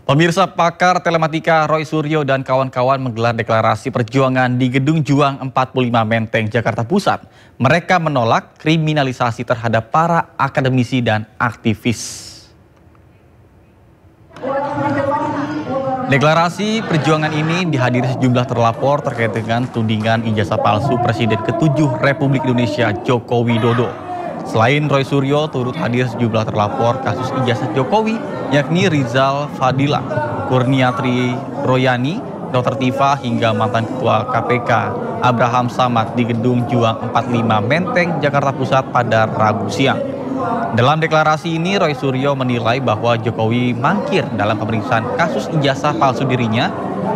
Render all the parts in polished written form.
Pemirsa, pakar telematika Roy Suryo dan kawan-kawan menggelar deklarasi perjuangan di Gedung Juang 45 Menteng, Jakarta Pusat. Mereka menolak kriminalisasi terhadap para akademisi dan aktivis. Deklarasi perjuangan ini dihadiri sejumlah terlapor terkait dengan tudingan ijazah palsu Presiden ke-7 Republik Indonesia Joko Widodo. Selain Roy Suryo, turut hadir sejumlah terlapor kasus ijazah Jokowi, yakni Rizal Fadila, Kurniatri Royani, Dr. Tifa, hingga mantan Ketua KPK Abraham Samad di Gedung Juang 45 Menteng, Jakarta Pusat pada Rabu siang. Dalam deklarasi ini, Roy Suryo menilai bahwa Jokowi mangkir dalam pemeriksaan kasus ijazah palsu dirinya,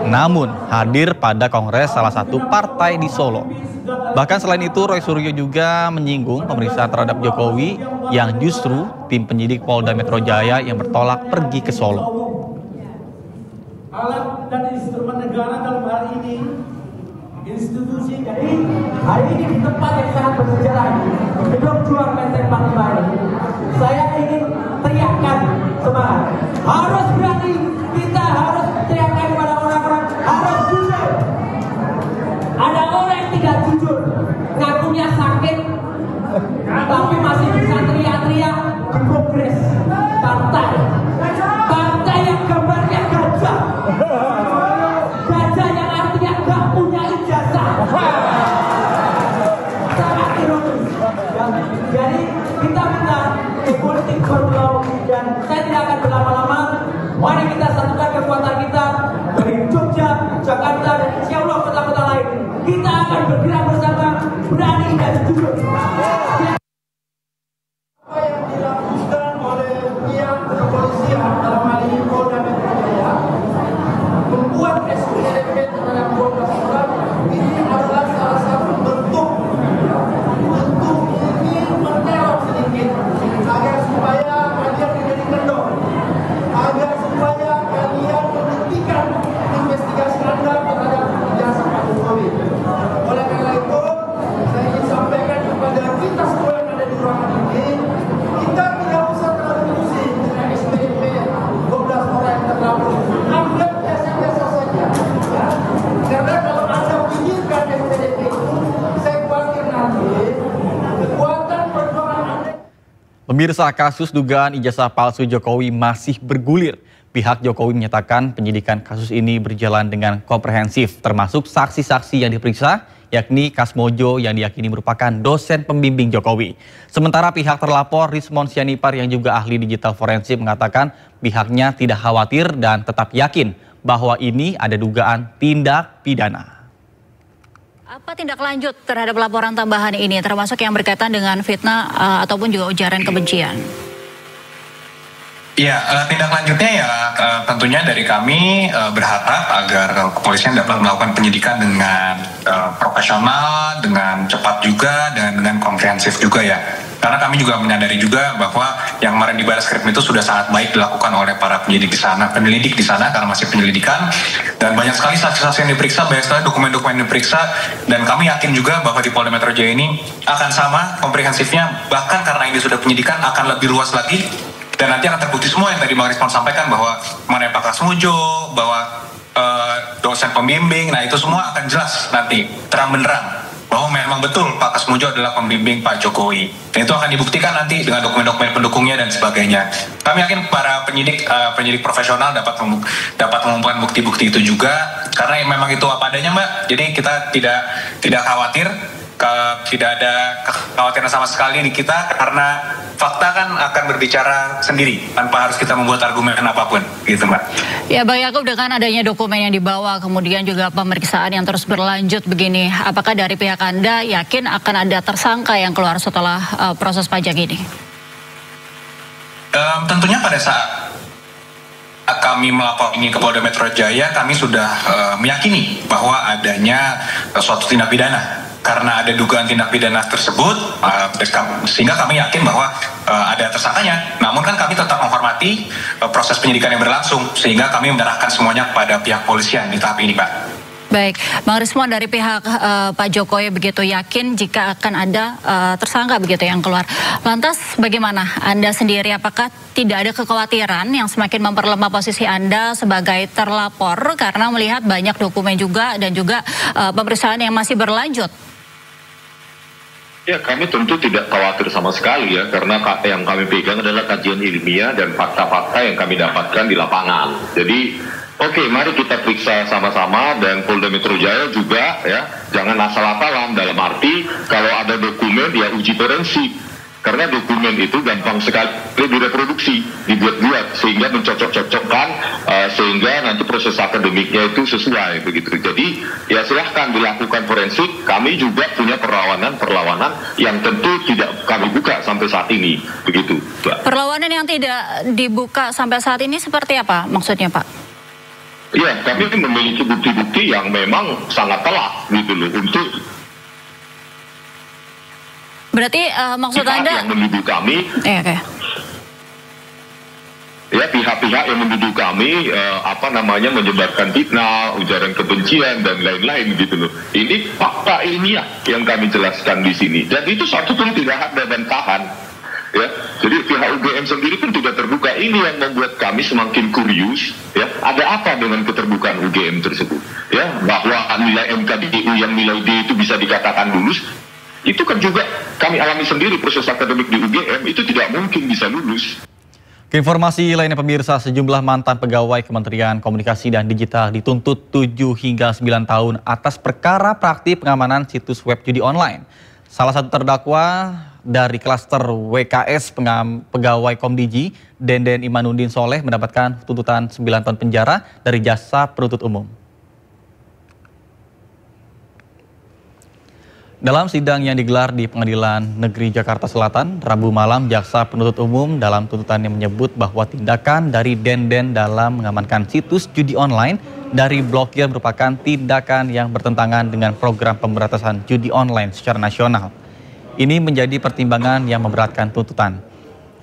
namun hadir pada kongres salah satu partai di Solo. Bahkan selain itu, Roy Suryo juga menyinggung pemeriksaan terhadap Jokowi yang justru tim penyidik Polda Metro Jaya yang bertolak pergi ke Solo. Alat dan instrumen negara dalam hal ini, institusi. Jadi hari ini di tempat yang sangat bersejarah, Gedung Juang Menteng 45 ini, saya ingin teriakkan semangat. Harus berani, kita harus teriakkan kepada orang-orang, harus jujur. Ada orang yang tidak jujur, ngakunya sakit, tapi masih bisa teriak-teriak di kongres partai. Partai yang gambarnya gajah. Gajah yang artinya gak punya ijazah. Sangat ironis. Jadi kita minta politik berpulau, dan saya tidak akan berlama-lama. Mari kita satukan kekuatan kita dari Jogja, Jakarta, dan insya Allah kota-kota lain. Kita akan bergerak bersama, berani dan jujur. Apa yang dilakukan oleh pihak kepolisian dalam hal ini Polda Metro Jaya membuat SPDP terhadap 12 orang ini adalah salah satu bentuk ingin meneror sedikit agar supaya kalian menjadi kendor, agar supaya kalian menghentikan investigasi Anda terhadap ijazah Pak Jokowi. Oleh karena itu, saya ingin sampaikan kepada kita semua yang ada di ruangan ini, kita tidak usah terlalu pusing dengan SPDP 12 orang yang terlapor. Anggap biasa-biasa saja. Ya. Karena kalau Anda pikirkan SPDP itu, saya khawatir nanti kekuatan perjuangan Anda. Pemirsa, kasus dugaan ijazah palsu Jokowi masih bergulir. Pihak Jokowi menyatakan penyidikan kasus ini berjalan dengan komprehensif, termasuk saksi-saksi yang diperiksa, yakni Kasmojo yang diyakini merupakan dosen pembimbing Jokowi. Sementara pihak terlapor Rismon Sianipar yang juga ahli digital forensik mengatakan pihaknya tidak khawatir dan tetap yakin bahwa ini ada dugaan tindak pidana. Apa tindak lanjut terhadap laporan tambahan ini, termasuk yang berkaitan dengan fitnah ataupun juga ujaran kebencian? Ya, tindak lanjutnya ya tentunya dari kami berharap agar kepolisian dapat melakukan penyidikan dengan profesional, dengan cepat juga, dan dengan komprehensif juga ya. Karena kami juga menyadari juga bahwa yang kemarin di Barreskrim itu sudah sangat baik dilakukan oleh para penyelidik di sana karena masih penyelidikan, dan banyak sekali saksi-saksi yang diperiksa, banyak sekali dokumen-dokumen yang diperiksa, dan kami yakin juga bahwa di Polda Metro Jaya ini akan sama komprehensifnya, bahkan karena ini sudah penyidikan akan lebih luas lagi. Dan nanti akan terbukti semua yang tadi Bang Rismon sampaikan, bahwa mana Pak Kasmojo, bahwa dosen pembimbing, nah itu semua akan jelas nanti, terang benderang, bahwa memang betul Pak Kasmojo adalah pembimbing Pak Jokowi. Dan itu akan dibuktikan nanti dengan dokumen-dokumen pendukungnya dan sebagainya. Kami yakin para penyidik profesional dapat mengumpulkan bukti-bukti itu juga, karena memang itu apa adanya, Mbak. Jadi kita tidak khawatir, tidak ada kekhawatiran sama sekali di kita, karena fakta kan akan berbicara sendiri tanpa harus kita membuat argumen apapun, gitu Mbak. Ya Bang Yakub, dengan adanya dokumen yang dibawa, kemudian juga pemeriksaan yang terus berlanjut begini, apakah dari pihak Anda yakin akan ada tersangka yang keluar setelah proses pajak ini? Tentunya pada saat kami melapor ini ke Polda Metro Jaya, kami sudah meyakini bahwa adanya suatu tindak pidana. Karena ada dugaan tindak pidana tersebut, sehingga kami yakin bahwa ada tersangkanya. Namun kan kami tetap menghormati proses penyidikan yang berlangsung, sehingga kami menyerahkan semuanya kepada pihak polisian di tahap ini, Pak. Baik, Bang Rismon, dari pihak Pak Jokowi begitu yakin jika akan ada tersangka begitu yang keluar. Lantas bagaimana Anda sendiri, apakah tidak ada kekhawatiran yang semakin memperlemah posisi Anda sebagai terlapor karena melihat banyak dokumen juga dan juga pemeriksaan yang masih berlanjut? Ya, kami tentu tidak khawatir sama sekali ya, karena yang kami pegang adalah kajian ilmiah dan fakta-fakta yang kami dapatkan di lapangan. Jadi, oke, mari kita periksa sama-sama, dan Polda Metro Jaya juga ya, jangan asal-asalan, dalam arti kalau ada dokumen ya uji forensik. Karena dokumen itu gampang sekali direproduksi, dibuat-buat, sehingga mencocok-cocokkan, sehingga nanti proses akademiknya itu sesuai begitu. Jadi ya silahkan dilakukan forensik. Kami juga punya perlawanan yang tentu tidak kami buka sampai saat ini, begitu, Pak. Perlawanan yang tidak dibuka sampai saat ini seperti apa maksudnya, Pak? Ya, kami memiliki bukti-bukti yang memang sangat telak gitu loh, untuk berarti maksud Anda yang menuduh kami, ya pihak-pihak yang menuduh kami menyebarkan fitnah, ujaran kebencian dan lain-lain gitu loh. Ini fakta ilmiah yang kami jelaskan di sini, dan itu satu pun tidak ada bantahan. Ya, jadi pihak UGM sendiri pun tidak terbuka. Ini yang membuat kami semakin kurius. Ya, ada apa dengan keterbukaan UGM tersebut? Ya, bahwa nilai MKDU yang nilai D itu bisa dikatakan lulus. Itu kan juga kami alami sendiri, proses akademik di UGM itu tidak mungkin bisa lulus. Informasi lainnya pemirsa, sejumlah mantan pegawai Kementerian Komunikasi dan Digital dituntut 7 hingga 9 tahun atas perkara praktik pengamanan situs web judi online. Salah satu terdakwa dari klaster WKS pegawai Komdiji, Denden Imanuddin Soleh, mendapatkan tuntutan 9 tahun penjara dari jaksa penuntut umum. Dalam sidang yang digelar di Pengadilan Negeri Jakarta Selatan, Rabu malam, jaksa penuntut umum dalam tuntutannya menyebut bahwa tindakan dari Denden dalam mengamankan situs judi online dari blokir merupakan tindakan yang bertentangan dengan program pemberantasan judi online secara nasional. Ini menjadi pertimbangan yang memberatkan tuntutan.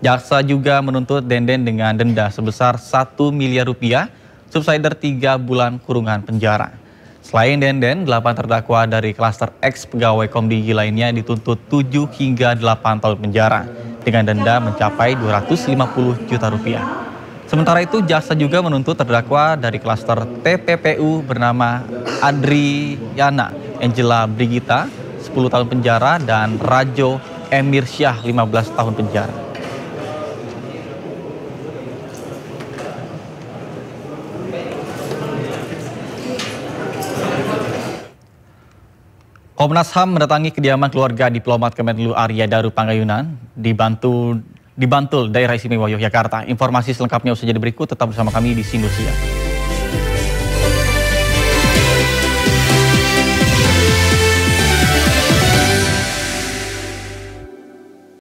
Jaksa juga menuntut Denden dengan denda sebesar 1 miliar rupiah, subsidiar 3 bulan kurungan penjara. Selain Denden, 8 terdakwa dari klaster X pegawai Komdiji lainnya dituntut 7 hingga 8 tahun penjara dengan denda mencapai 250 juta rupiah. Sementara itu, jaksa juga menuntut terdakwa dari klaster TPPU bernama Adriana Angela Brigita 10 tahun penjara dan Rajo Emir Syah 15 tahun penjara. Komnas HAM mendatangi kediaman keluarga diplomat Kemenlu Arya Daru Panggayunan di Bantul, Daerah Istimewa Yogyakarta. Informasi selengkapnya usai jadi berikut, tetap bersama kami di Sindosia.